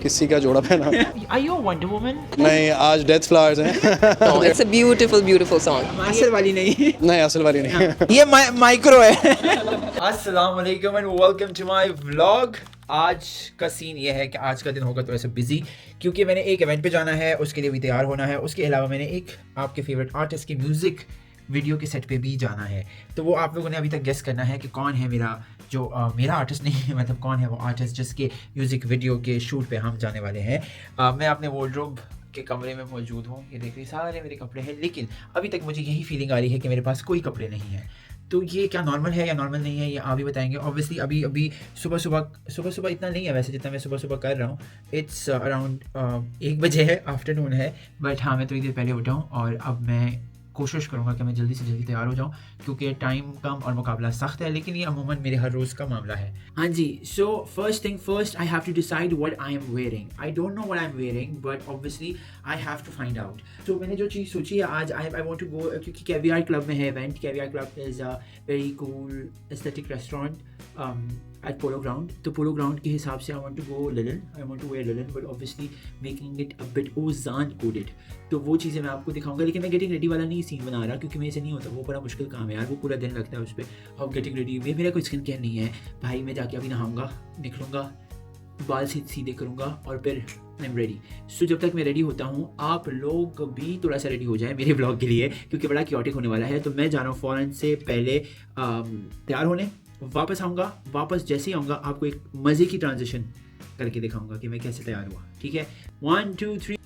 किसी का जोड़ा पहना। Are you a Wonder Woman? नहीं, आज डेथ फ्लावर्स हैं। song. It's a beautiful, beautiful song. असल वाली नहीं। नहीं, असल वाली नहीं। ये माइक्रो है। अस्सलाम वालेकुम and welcome to my vlog. आज का सीन ये है कि आज का दिन होगा तो ऐसे बिजी, क्योंकि मैंने एक इवेंट पे जाना है, उसके लिए भी तैयार होना है। उसके अलावा मैंने एक आपके फेवरेट आर्टिस्ट की म्यूज़िक वीडियो के सेट पे भी जाना है। तो वो आप लोगों ने अभी तक गेस करना है कि कौन है मेरा जो मेरा आर्टिस्ट नहीं है, मतलब कौन है वो आर्टिस्ट जिसके म्यूज़िक वीडियो के शूट पे हम जाने वाले हैं। मैं अपने वार्डरोब के कमरे में मौजूद हूँ, ये देख रही सारे मेरे कपड़े हैं, लेकिन अभी तक मुझे यही फीलिंग आ रही है कि मेरे पास कोई कपड़े नहीं है। तो ये क्या नॉर्मल है या नॉर्मल नहीं है, ये आप भी बताएंगे। ऑब्वियसली अभी सुबह इतना नहीं है वैसे जितना मैं सुबह कर रहा हूँ। इट्स अराउंड 1 बजे है, आफ्टरनून है, बट हाँ मैं थोड़ी देर पहले उठा हूँ और अब मैं कोशिश करूँगा कि मैं जल्दी से जल्दी तैयार हो जाऊँ, क्योंकि टाइम कम और मुकाबला सख्त है, लेकिन ये अमूमन मेरे हर रोज़ का मामला है। हाँ जी, so first thing first, I have to decide what I am wearing. I don't know what I am wearing, but obviously I have to find out. तो मैंने जो चीज़ सोची है आज, आई वांट टू गो, क्योंकि कैवियर क्लब में है event. Caviar club is a very cool aesthetic restaurant at Polo Ground. तो Polo Ground के हिसाब से I want to go linen, I want to wear linen, but obviously making it a bit Ozan coded. तो वो चीज़ें मैं आपको दिखाऊंगा, लेकिन मैं गेटिंग रेडी वाला नहीं सीन बना रहा, क्योंकि मेरे से नहीं होता, वो बड़ा मुश्किल काम है यार, वो पूरा दिन लगता है उस पर। अब गेटिंग रेडी मेरा कोई स्किन केयर नहीं है भाई, मैं जाके अभी नहाऊंगा, निकलूँगा, बाल सीधे करूँगा और फिर आई एम रेडी। सो जब तक मैं रेडी होता हूँ, आप लोग भी थोड़ा सा रेडी हो जाए मेरे ब्लॉग के लिए, क्योंकि बड़ा क्योटिक होने वाला है। तो मैं जा रहा हूँ फ़ौरन से पहले तैयार होने, वापस आऊँगा। वापस जैसे ही आऊँगा आपको एक मज़े की ट्रांजिशन करके दिखाऊँगा कि मैं कैसे तैयार हुआ। ठीक है, 1 2 3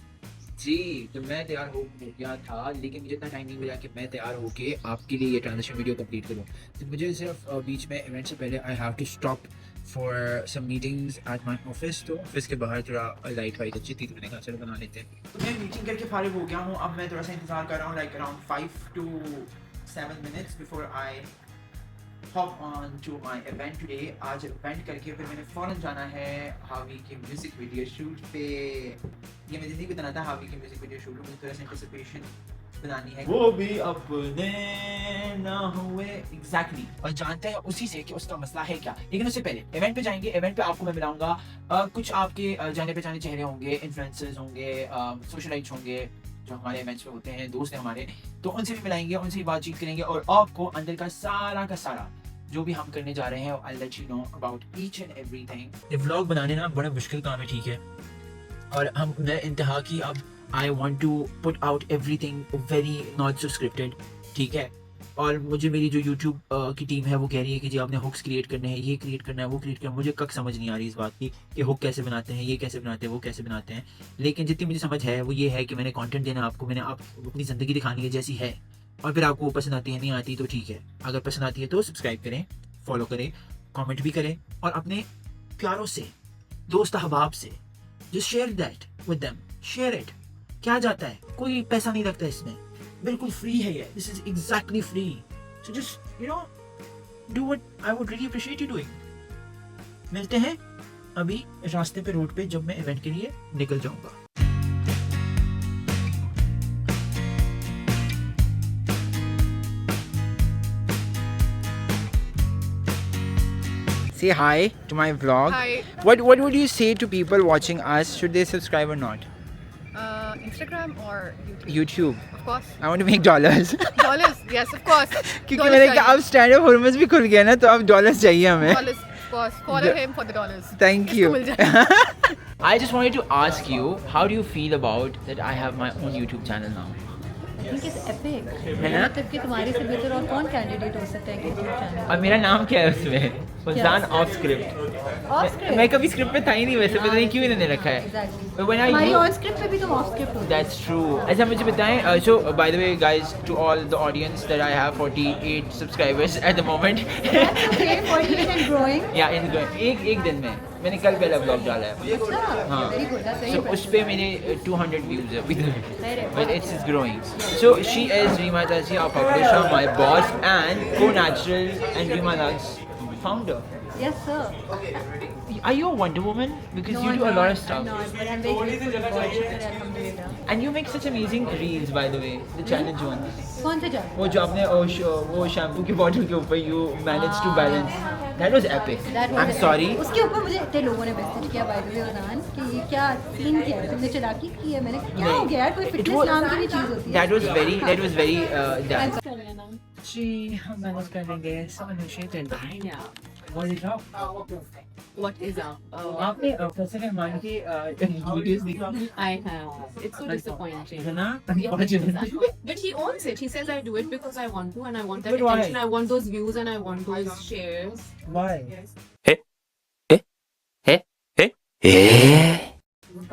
जी। तो मैं तैयार हो गया था, लेकिन मुझे इतना टाइम नहीं मिला कि मैं तैयार होके आपके लिए ये ट्रांजिशन वीडियो कंप्लीट करूँ। तो मुझे सिर्फ बीच में इवेंट से पहले I have to stop for some meetings at my office. तो ऑफिस के बाहर थोड़ा लाइट वाइट अच्छी थी, तो मैंने कहा चलो बना लेते हैं। तो मैं मीटिंग करके फारिग हो गया हूँ। अब मैं थोड़ा सा इंतज़ार कर रहा हूँ, like around 5 to 7 minutes before I hop on to my event today। आज इवेंट करके फिर मैंने फ़ौरन जाना है हावी की म्यूज़िक वीडियो शूट पे। ये मैं जिंदगी बताना था, हावी की म्यूज़िक वीडियो शूट में थोड़ा सा एंटिसिपेशन बनानी है, वो भी अपने ना हुए। एग्जैक्टली, और जानते हैं उसी से कि उसका मसला है क्या। लेकिन उससे पहले इवेंट पे जाएंगे। इवेंट पे आपको मैं मिलाऊंगा कुछ आपके जाने पहचाने चेहरे होंगे, इन्फ्लुएंसर्स होंगे, सोशलाइट्स होंगे जो हमारे इवेंट्स में होते हैं, दोस्त हैं हमारे, तो उनसे भी मिलाएंगे, उनसे भी बातचीत करेंगे और आपको अंदर का सारा जो भी हम करने जा रहे हैं I'll let you know about each and everything। ये व्लॉग बनाने ना बड़ा मुश्किल काम है, ठीक है, और हम मैं इंतहा की अब I want to put out everything very not so scripted, ठीक है। और मुझे मेरी जो YouTube की टीम है वो कह रही है कि जी आपने हुक्स क्रिएट करने हैं, ये क्रिएट करना है, वो क्रिएट करना है। मुझे कक समझ नहीं आ रही इस बात की कि हुक कैसे बनाते हैं, ये कैसे बनाते हैं, वो कैसे बनाते हैं। लेकिन जितनी मुझे समझ है वो ये है कि मैंने कंटेंट देना आपको, मैंने आप अपनी ज़िंदगी दिखानी है जैसी है, और फिर आपको पसंद आती है नहीं आती तो ठीक है। अगर पसंद आती है तो सब्सक्राइब करें, फॉलो करें, कमेंट भी करें, और अपने प्यारों से, दोस्त अहबाब से just share that with them, share it. क्या जाता है, कोई पैसा नहीं लगता इसमें, बिल्कुल फ्री है ये, this is exactly free. So just you know do what I would really appreciate you doing. मिलते हैं अभी रास्ते पे, रोड पे, जब मैं इवेंट के लिए निकल जाऊंगा। Say hi to my vlog. Hi. What would you say to people watching us? Should they subscribe or not? Instagram or YouTube? YouTube. Of course. I want to make dollars. Dollars, yes, of course. क्योंकि Dollars मैंने कहा चाहिए. अब stand up hormones भी खुल गया ना, तो अब डॉलर्स चाहिए हमें। Dollars, of course. Follow him for the dollars. Thank इसको you. मिल जाए. I just wanted to ask you, how do you feel about that I have my own YouTube channel now? I think it's epic. है ना? मतलब कि तुम्हारे से बेहतर और कौन कैंडिडेट हो सकता है यूट्यूब चैनल? और मेरा नाम क्या है उसमें? Farzan of script. Of script? मैं कभी स्क्रिप्ट में था ही नहीं वैसे, पता नहीं क्यों इन्होंने रखा है। Exactly. But when I हमारी use- ऑन स्क्रिप्ट पे भी तुम ऑफ स्क्रिप्ट हो। That's true. अच्छा मुझे बताएं, so by the way guys, to all the audience that I have 48 subscribers at the moment। Okay, 48 and growing. Yeah, in the एक दिन में मैंने कल पहला ब्लॉग डाला है। अच्छा, हाँ। very good, that's very So उस पे मेरे 200 views है अभी तक, but it's growing. So she is Reema Tazi, our publisher, my boss and co-natural and Reema Lag's founder. Yes, sir. Are you a Wonder Woman? Because you do a lot of stuff. No, but I'm very grateful to God. Shukr hai, alhamdulillah. And you make such amazing reels, by the way. The challenge ones. कौन से जाते? वो जो आपने वो shampoo की bottle के ऊपर you managed to balance. That was epic. I'm sorry. उसके ऊपर मुझे इतने लोगों ने मैसेज किया बाय द वे अदनान कि ये क्या सीन किया है, तुमने चालाकी की है। मैंने क्या हो गया यार, कोई फिटनेस नाम की भी चीज होती है। That was very done. जी हम मैनेज कर लेंगे What is up? What is up? आपने फैसल रहमान की वीडियोस देखी I have. It's so disappointing. है ना? But he owns it. He says I do it because I want to and I want that But why? attention. I want those views and I want those shares. Why?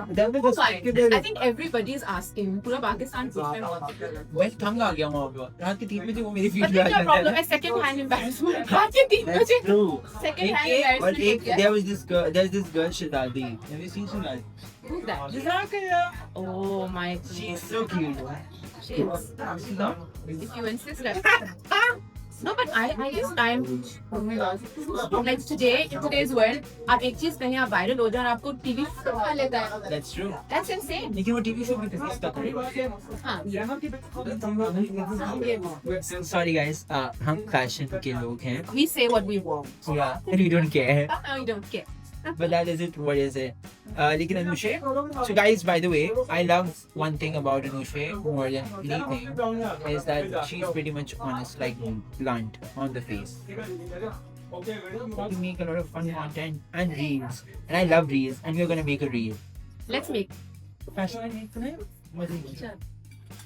Then with the I think everybody is asking. पूरा पाकिस्तान पूछ रहा है what to do. मैं तंग आ गया वहाँ पे रात के 3 बजे वो मेरी But वीडियो then आ your problem is second hand embarrassment. रात के 3 That's बजे. true. Second hand और embarrassment. एक there's this girl Shadadi. Have you seen Shadadi? Who's that? Zakaya. Oh my She's God. so cute. She is. No? If you insist, that. No, but I guess time. Oh my God. Like today, in today's world, आप एक चीज कहीं आप viral हो जाओ और आपको TV show खा लेता है. That's true. That's insane. लेकिन वो टीवी शो में किसी का करे. हाँ. Sorry guys, हम fashion के लोग हैं. We say what we want. Yeah, and we don't care. We don't care. But that isn't what is it. लेकिन Anushe, so guys, by the way, I love one thing about Anushe more than anything is that she's pretty much honest, like blunt on the face. We make a lot of fun content and reels, and I love reels, and we're gonna make a reel. Let's make. Fashion and make tonight.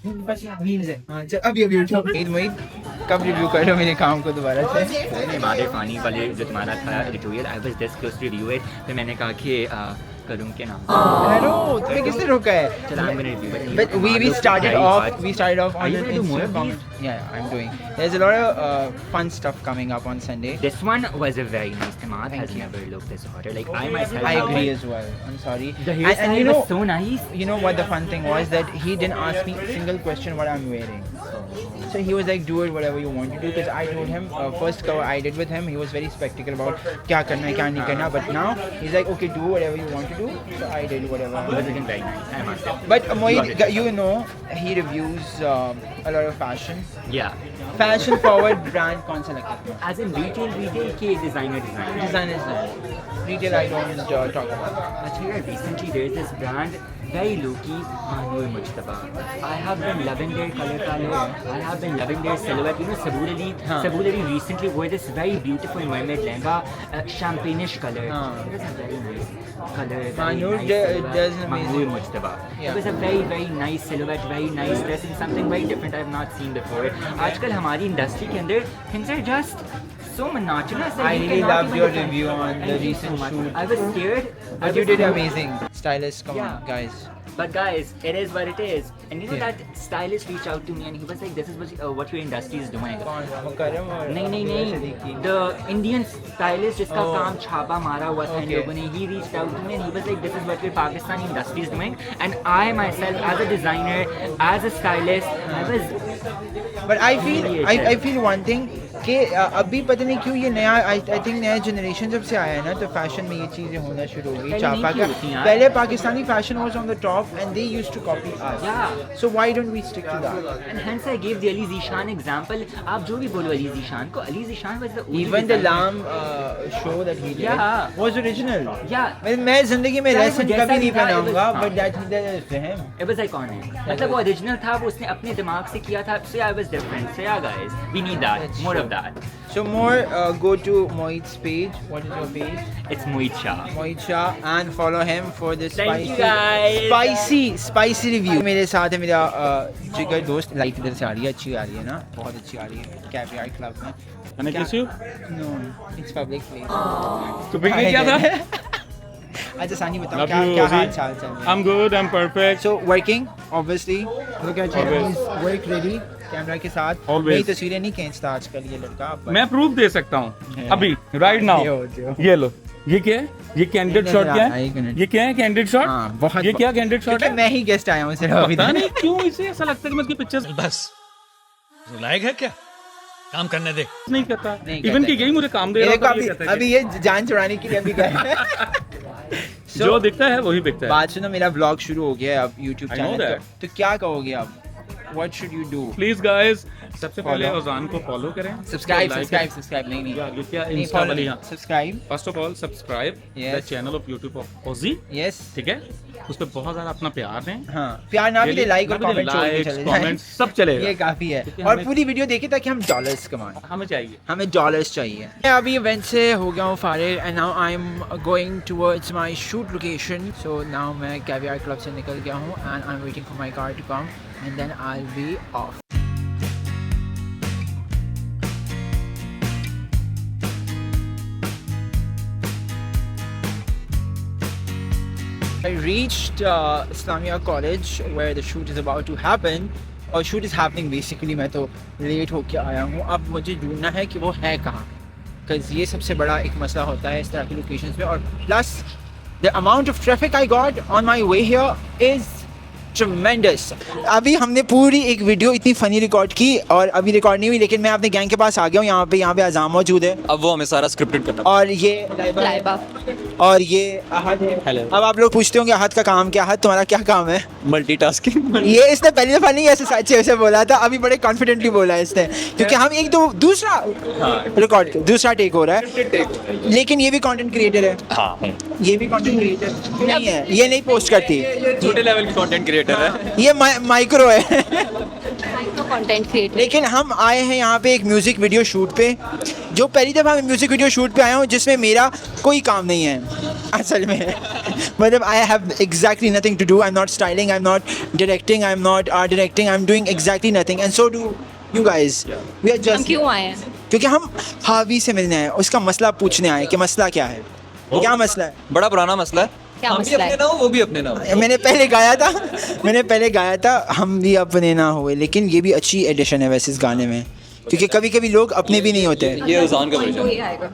Reels है. हाँ, चल अभी उठो. मोहित, कब review कर रहे हो मेरे काम को दोबारा से? मादे पानी वाले जो तुम्हारा था editorial I was this close to review it फिर मैंने कहा कि करूं के नाम हेलो तुम्हें किसने रोका है? चलो I am gonna review But we started off Are on you an gonna do more of Instagram comment. Yeah, I'm doing. There's a lot of fun stuff coming up on Sunday. This one was a very nice Imad Thank has you. never looked this hotter. Like I myself I have agree been- as well. I'm sorry. The And hairstyle you know, was so nice. you know what the fun thing was that he didn't ask me a single question what I'm wearing. So he was like, do it whatever you want to do. Because I told him first cover I did with him, he was very skeptical about क्या करना है क्या नहीं करना. But now he's like, okay, do whatever you want to do. So I did whatever. It was looking very nice. I must say. But Love Mohit, it. you know, he reviews a lot of fashion. Yeah. Fashion forward brand कौन सा लगता है? As in retail के designer. Designers no. Retail I don't talk about. Actually, recently there is this brand, very low-key, Manur Mujtaba. I have been loving their color palette. I have been loving their silhouette. You know, Saboor Ali recently wore this very beautiful mermaid lehenga, champagne-ish color. हाँ. It was a very nice color. very Manur nice does silhouette. an amazing- Manur Mujtaba. Yeah. It was a very, very nice silhouette, very nice dress, and something very different I have not seen before. आजकल हमारी industry के अंदर things are just so monotonous. that I you really cannot loved even your defend. review on the Thank you recent so much. shoot. I was scared. But you did amazing. Stylist, come on, Yeah. guys. But guys, it is what it is. And you know Yeah. that stylist reached out to me and he was like, this is what your industry is doing. कौन? मुकर्रम और नहीं the Indian stylist जिसका Oh. काम छापा मारा हुआ था इन Okay. लोगों ने, he reached out to me and he was like, this is what your Pakistani industry is doing. And I myself, as a designer, as a stylist, I was But I feel one thing कि अभी पता नहीं क्यों ये नया I think नया generation जब से आया है ना तो फैशन में ये चीज़ें होना शुरू हो गई. पहले छापा नहीं का होती यार. पहले Pakistani fashion was on the top and they used to copy us. Yeah. So why don't we stick to that? And hence I gave the Ali Zishan example. आप जो भी बोलो Ali Zishan को, Ali Zishan was the only Even the designer. Lamb show that he did Yeah. was original. Yeah. मैं जिंदगी में चाहे वो लेसन जैसा कभी भी नहीं था, it was- पहनाऊंगा हाँ. but that is for him. It was iconic. मतलब वो original था, वो उसने अपने दिमाग से किया था. So yeah, it was different. So yeah, guys, we need that. That's More true. of that. So more go to Mohit's page. What is your page? It's Mohit Shah. Mohit Shah and follow him for this Thank you, guys. spicy review. मेरे साथ है मेरा जिगर दोस्त. Light इधर से आ रही है, अच्छी आ रही है ना, बहुत अच्छी आ रही है. कैवियर क्लब में. Can I kiss you? No, it's public place. तो पिकनिक क्या था? अच्छा सानी बताओ Love क्या you, क्या Ozzy. हाल चाल चल रहा है? I'm good. I'm perfect. So working obviously. Look at him. Always. He's work ready. Camera के साथ. Always. नई तस्वीरें नहीं खींचता आजकल ये लड़का. but- मैं प्रूफ दे सकता हूँ अभी राइट नाउ. दियो. ये लो. ये क्या है? ये कैंडिडेट शॉट क्या है? एक मिनट. ये क्या है कैंडिडेट शॉट? हाँ, बहुत ये क्या कैंडिडेट शॉट क्योंकि है? मैं ही गेस्ट आया हूँ सिर्फ अभी पता तक. नहीं क्यों इसे ऐसा लगता है कि मैं इसकी पिक्चर्स बस नायक है क्या नहीं करता नहीं इवन करता। कि यही मुझे काम दे ये रहा देखो था, अभी ये कहता है अभी ये जान चुराने के लिए अभी गए कि जो दिखता है वही बिकता है। बात सुनो, मेरा ब्लॉग शुरू हो गया है अब YouTube I know channel that. तो क्या कहोगे आप? What should you do? Please guys सबसे पहले Follow. ओजान को फॉलो करें, Subscribe, like subscribe, it. subscribe. नहीं नहीं या क्या नहीं, इंस्टा follow वाली नहीं, यहाँ subscribe. First of all subscribe the Yes. Channel of YouTube of OG, Yes. ठीक है, उस पर बहुत ज्यादा अपना प्यार दें, हाँ, प्यार ना भी दे, लाइक और कमेंट छोड़ के चले जाएं। कमेंट सब चलेगा, ये काफी है क्योंकि और हमें- पूरी वीडियो देखिए ताकि हम डॉलर्स कमाएं। हमें चाहिए। हमें डॉलर्स चाहिए। मैं अभी इवेंट से हो गया हूँ फारिग and now I am going towards my shoot location. So now मैं कैवियर क्लब से निकल गया हूँ and I am waiting for my car to come and then I will be off. I reached Islamia College where the shoot is about to happen और shoot is happening basically। मैं तो late होके आया हूँ, अब मुझे ढूंढना है कि वो है कहाँ, बिकॉज ये सबसे बड़ा एक मसला होता है इस तरह की लोकेशंस में। और plus the amount of traffic I got on my way here is tremendous. अभी हमने पूरी एक वीडियो इतनी फनी रिकॉर्ड की और अभी रिकॉर्ड नहीं हुई, लेकिन मैं अपने गैंग के पास आ गया हूँ। यहाँ पे अजाम मौजूद है अब वो हमें सारा स्क्रिप्टेड करना और ये लाइबा और ये अहद है। Hello. अब आप लोग पूछते होंगे अहद का काम क्या? अहद तुम्हारा क्या काम है? मल्टीटास्किंग ये इसने पहली दफा नहीं ऐसे सच्चे से बोला था, अभी बड़े कॉन्फिडेंटली बोला है इसने, क्योंकि हम एक दो दूसरा रिकॉर्ड दूसरा टेक हो रहा है। लेकिन ये भी कंटेंट क्रिएटर है। हाँ ये भी कंटेंट क्रिएटर नहीं है, ये नहीं पोस्ट करती, छोटे लेवल की कंटेंट क्रिएटर है। ये माइक्रो है। Content creator. लेकिन हम आए हैं यहाँ पे एक म्यूजिक वीडियो शूट पे, जो पहली दफ़ा मैं म्यूजिक वीडियो शूट पे आया हूँ जिसमें मेरा कोई काम नहीं है असल में। मतलब I have exactly nothing to do, I am not styling, I am not directing, I am not art directing, I am doing exactly nothing and so do you guys. We are हम just क्यों आए हैं? क्योंकि हम हावी से मिलने आए, उसका मसला पूछने आए कि मसला क्या है, क्या मसला है। बड़ा पुराना मसला है, क्या हम भी मसला अपने है? ना हो वो भी अपने ना हो। मैंने पहले गाया था हम भी अपने ना हुए, लेकिन ये भी अच्छी एडिशन है वैसे इस गाने में, क्योंकि कभी कभी लोग अपने भी नहीं होते। ये ओजान का वर्जन ये आएगा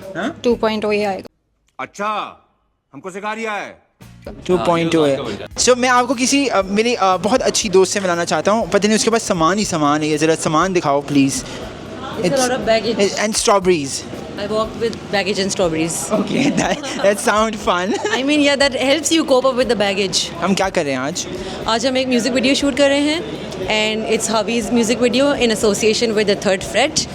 2.0 ये आएगा। अच्छा हमको सिखा रिया है 2.0 है। सो मैं आपको किसी मेरी बहुत अच्छी दोस्त से मिलाना चाहता हूँ, पता नहीं उसके पास सामान ही सामान है, ये ज़रा सामान दिखाओ please. It's a lot of baggage. And strawberries. I walked with baggage and strawberries. Okay, that sound fun. I mean, yeah, that helps you cope up with the baggage. हम क्या कर रहे हैं आज? आज हम एक म्यूजिक वीडियो शूट कर रहे हैं and it's Javi's music video in association with the Third Fret.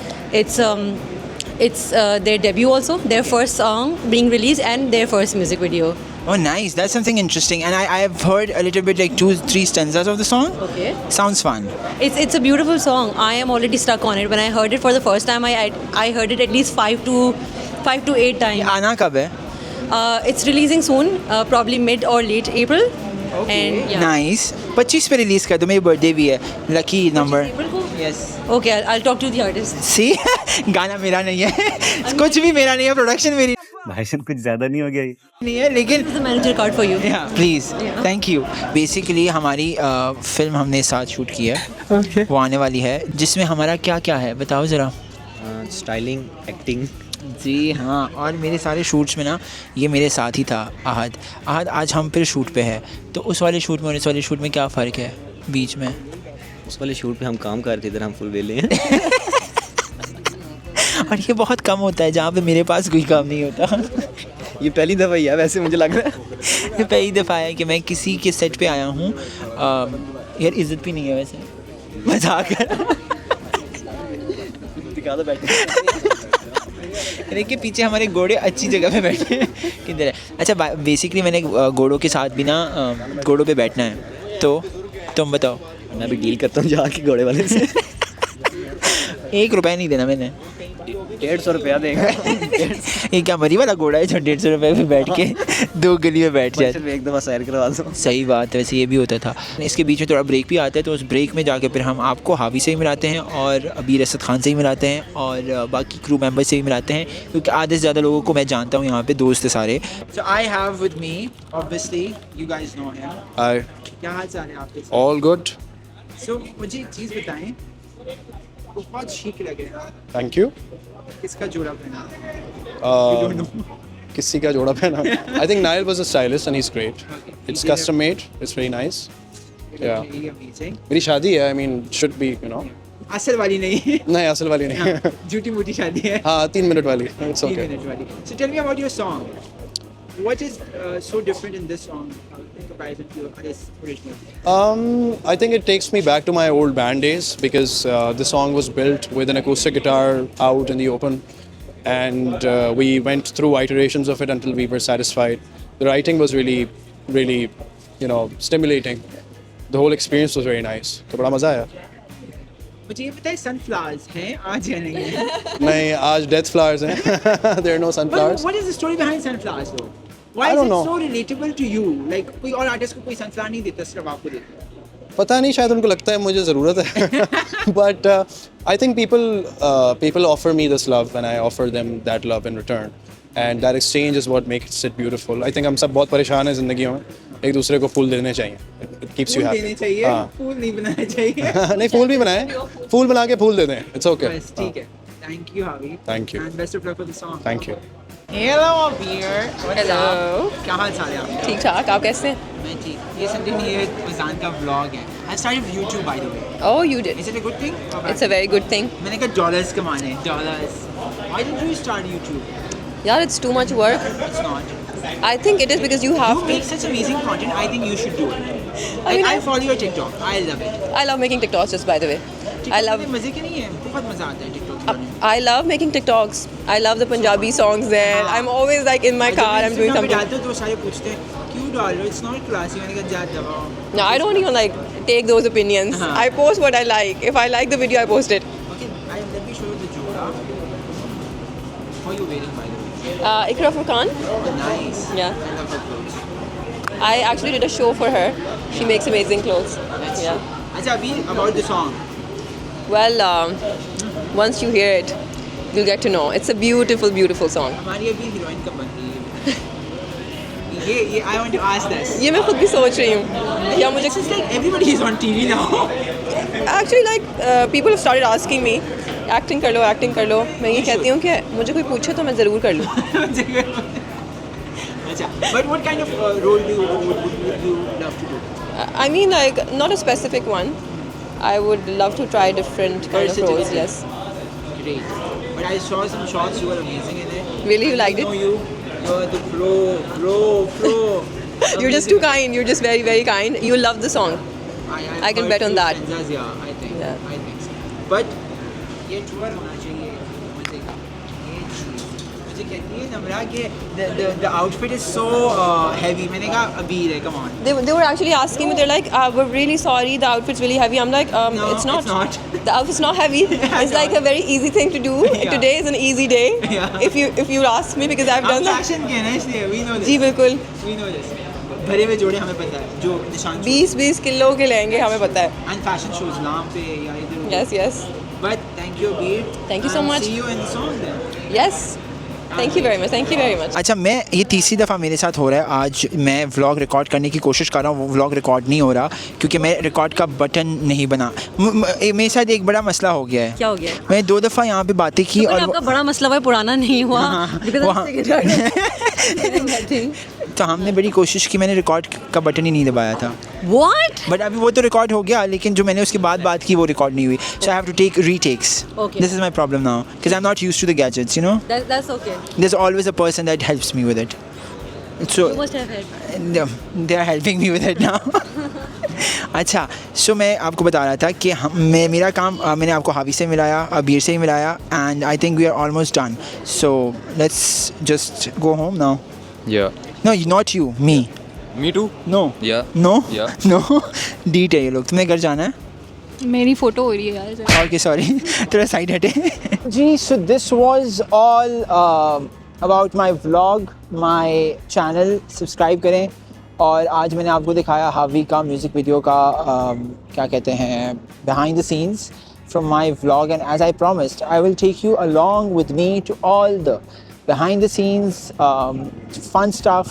It's their debut also, their first song being released and their first music video. Oh, nice. That's something interesting. And I have heard a little bit like 2-3 stanzas of the song. Okay. Sounds fun. It's a beautiful song. I am already stuck on it. When I heard it for the first time, I heard it at least 5 to 8 times. आना कब है? It's releasing soon, probably mid or late April. And yeah. Nice. 25 पे release कर दो, मेरी birthday भी है। Lucky number. April को? Yes. Okay, I'll talk to the artist. See? गाना मेरा नहीं है, कुछ भी मेरा नहीं है, प्रोडक्शन मेरी भाई साहब कुछ ज्यादा नहीं हो गया ये? नहीं है, लेकिन This is the manager card for you. Please thank you. Basically हमारी फिल्म हमने साथ शूट की है, वो आने वाली है, जिसमें हमारा क्या क्या है बताओ ज़रा। Styling, acting. जी हाँ, और मेरे सारे शूट्स में ना ये मेरे साथ ही था अहद। आज हम फिर शूट पे है, तो उस वाले शूट में और इस वाले शूट में क्या फ़र्क है बीच में? उस वाले शूट पे हम काम कर रहे थे, इधर हम फुल वेले हैं। और ये बहुत कम होता है जहाँ पे मेरे पास कोई काम नहीं होता। ये पहली दफ़ा ही है वैसे मुझे लग रहा है। ये पहली दफ़ा है कि मैं किसी के सेट पे आया हूँ। यार इज्जत भी नहीं है वैसे, मजाक है। दिखा दो बैठे। देखिए पीछे हमारे घोड़े अच्छी जगह पे बैठे हैं। किधर है? अच्छा बेसिकली मैंने घोड़ों के साथ भी ना घोड़ों पे बैठना है, तो तुम बताओ। मैं भी डील करता हूँ जाके घोड़े वाले से। 1 रुपया नहीं देना मैंने। 150 रुपया देगा। ये क्या मरी वाला घोड़ा है जो 150 रुपये पे बैठ के 2 गली में बैठ जाए? सिर्फ एक दफ़ा सैर करवा दो। सही बात है, वैसे ये भी होता था। इसके बीच में थोड़ा ब्रेक भी आता है, तो उस ब्रेक में जाके फिर हम आपको हावी से ही मिलाते हैं और अबीर असद खान से ही मिलाते हैं और बाकी क्रू मेंबर से भी मिलाते हैं, क्योंकि आधे से ज़्यादा लोगों को मैं जानता हूँ यहाँ पे, दोस्त है सारे। So I have with me obviously you guys know him. Hi. क्या हाल चाल है आपके? All good. सो मुझे एक चीज़ बताएं, बहुत ठीक लग रहा है, Thank you. किसका जोड़ा पहना? किसी का जोड़ा पहना? I think Nail was a stylist and he's great. It's custom made. It's very nice. Yeah. Really amazing. मेरी शादी है, I mean should be, you know. असल वाली नहीं नहीं असल वाली नहीं झूठी मूठी शादी है हाँ 3 मिनट वाली इट्स 3 ओके मिनट वाली so tell me about your song what is so different in this song in comparison to your original I think it takes me back to my old band days because the song was built with an acoustic guitar out in the open and we went through iterations of it until we were satisfied. The writing was really stimulating. The whole experience was very nice. तो बड़ा मज़ा आया. मुझे ये पता है sunflowers हैं आज या नहीं है नहीं आज death flowers हैं. There are no sunflowers. what is the story behind sunflowers though why I is don't it know. so relatable to you like कोई और आर्टिस्ट को कोई sunflower नहीं देता सिर्फ आपको देता है पता नहीं शायद उनको लगता है मुझे ज़रूरत है. But I think people offer me this love and I offer them that love in return. And that exchange is what makes it beautiful. I think हम सब बहुत परेशान हैं ज़िंदगी में. एक दूसरे को फूल देने चाहिए. It keeps you happy. देने चाहिए हाँ. फूल नहीं बनाना चाहिए नहीं फूल भी बनाए. फूल बना के फूल दे दें. It's okay. बस ठीक है thank you Havi Thank you. and best of luck for the song Thank you. hello Abir Hello. क्या हाल चाल है आपका ठीक ठाक आप कैसे हैं मैं ठीक ये समथिंग ये फैजान का व्लॉग है I started YouTube by the way Oh you did is it a good thing or bad? It's a very good thing मैंने कहा डॉलर्स कमाने dollars why did you start YouTube यार it's too much work it's not I think it is because you have you to make such amazing content I think you should do it mean, I follow your TikTok I love it I love making TikToks just by the way I love मजे के नहीं है बहुत मजा आता है TikTok चलाने में I love making TikToks I love the Punjabi songs there I'm always like in my car I'm doing something डालते हो तो सारे पूछते हैं क्यों डाल रहे हो it's not classy मैंने कहा जा दबाओ No I don't even like take those opinions I post what I like if I like the video I post it okay let me show you the jura how are you wearing by the way Ikra Furqan nice Yeah I love her clothes I actually did a show for her she makes amazing clothes that's Yeah अच्छा अभी about the song Well once you hear it you'll get to know it's a beautiful song हमारी अभी heroine कब बन रही है ये I want to ask this ये मैं खुद भी सोच रही हूँ या मुझे it's just like everybody is on TV now Actually like people have started asking me acting कर लो मैं ये कहती हूँ कि मुझे कोई पूछे तो मैं ज़रूर कर लूँ अच्छा but what kind of role would you love to do I mean like not a specific one I would love to try different kind of roles yes great but I saw some shots you were amazing in it Really you liked it you're the pro You're just too kind you're just very kind you love the song I can bet on that yeah I think so but ये tour होना चाहिए मुझे ये चीज़ मुझे कहती है नम्रा कि the outfit is so heavy मैंने कहा अबीर है come on They were actually asking me they're like we're really sorry the outfit's really heavy I'm like no, it's not the outfit's not heavy it's like a very easy thing to do today is an easy day if you ask me because I've done that fashion के ना इसलिए we know this जी बिल्कुल we know this भरे हुए जोड़े हमें पता है जो निशान 20 किलो के लेंगे हमें पता है and fashion shows नाम पे या इधर yes but thank you Abir thank you so much see you in the song then yes thank you very much अच्छा मैं ये तीसरी दफ़ा मेरे साथ हो रहा है आज मैं व्लॉग रिकॉर्ड करने की कोशिश कर रहा हूँ वो व्लॉग रिकॉर्ड नहीं हो रहा क्योंकि मैं रिकॉर्ड का बटन नहीं बना मेरे साथ एक बड़ा मसला हो गया है क्या हो गया मैं 2 दफ़ा यहाँ पे बातें की और आपका बड़ा मसला हुआ पुराना नहीं हुआ तो हमने बड़ी कोशिश की मैंने रिकॉर्ड का बटन ही नहीं दबाया था What? बट अभी वो तो रिकॉर्ड हो गया लेकिन जो मैंने उसके बाद बात की वो रिकॉर्ड नहीं हुई so I have to take retakes Okay. This is my problem now because I am not used to the gadgets you know That's okay. there's always a person that helps me with it so You must have helped. they are helping me with it now अच्छा सो मैं आपको बता रहा था कि मेरा काम मैंने आपको हावी से मिलाया अबीर से ही मिलाया and I think we are almost done so let's just go home now Yeah. No not you me Me too. No Yeah. No Yeah. No डीट है ये लोग तुम्हें घर जाना है मेरी फोटो हो रही है यार ओके सॉरी थोड़ा साइड हटे जी so this was all about my vlog my channel subscribe करें और आज मैंने आपको दिखाया हावी का म्यूज़िक वीडियो का क्या कहते हैं behind the scenes from my vlog and as I promised I will take you along with me to all the behind the scenes fun stuff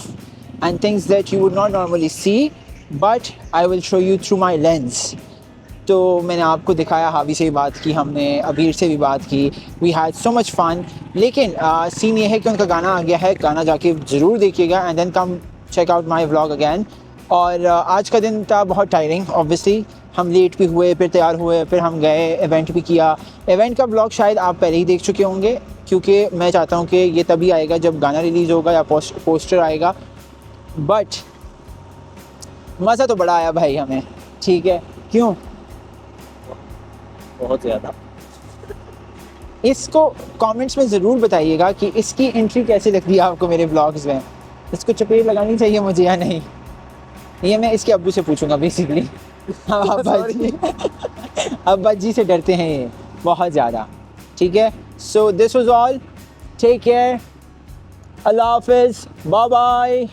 and things that you would not normally see but I will show you through my lens तो मैंने आपको दिखाया हावी से भी बात की हमने अबीर से भी बात की we had so much fun लेकिन सीन ये है कि उनका गाना आ गया है गाना जाके ज़रूर देखिएगा and then come check out my vlog again और आज का दिन था बहुत टायरिंग ऑब्वियसली हम लेट भी हुए, फिर तैयार हुए, फिर हम गए, इवेंट भी किया। इवेंट का ब्लॉग शायद आप पहले ही देख चुके होंगे, क्योंकि मैं चाहता हूँ कि ये तभी आएगा जब गाना रिलीज़ होगा या पोस्टर आएगा। बट मज़ा तो बड़ा आया भाई हमें, ठीक है? क्यों? बहुत ज़्यादा। इसको कमेंट्स में ज़रूर बताइएगा कि इसकी एंट्री कैसी लगती है आपको मेरे ब्लॉग्स में। इसको चपेट लगानी चाहिए मुझे या नहीं, ये मैं इसके अब्बू से पूछूंगा बेसिकली। अब्बा जी से डरते हैं ये बहुत ज़्यादा, ठीक है? So this was all, take care, अल्लाह हाफिज़, बाय बाय।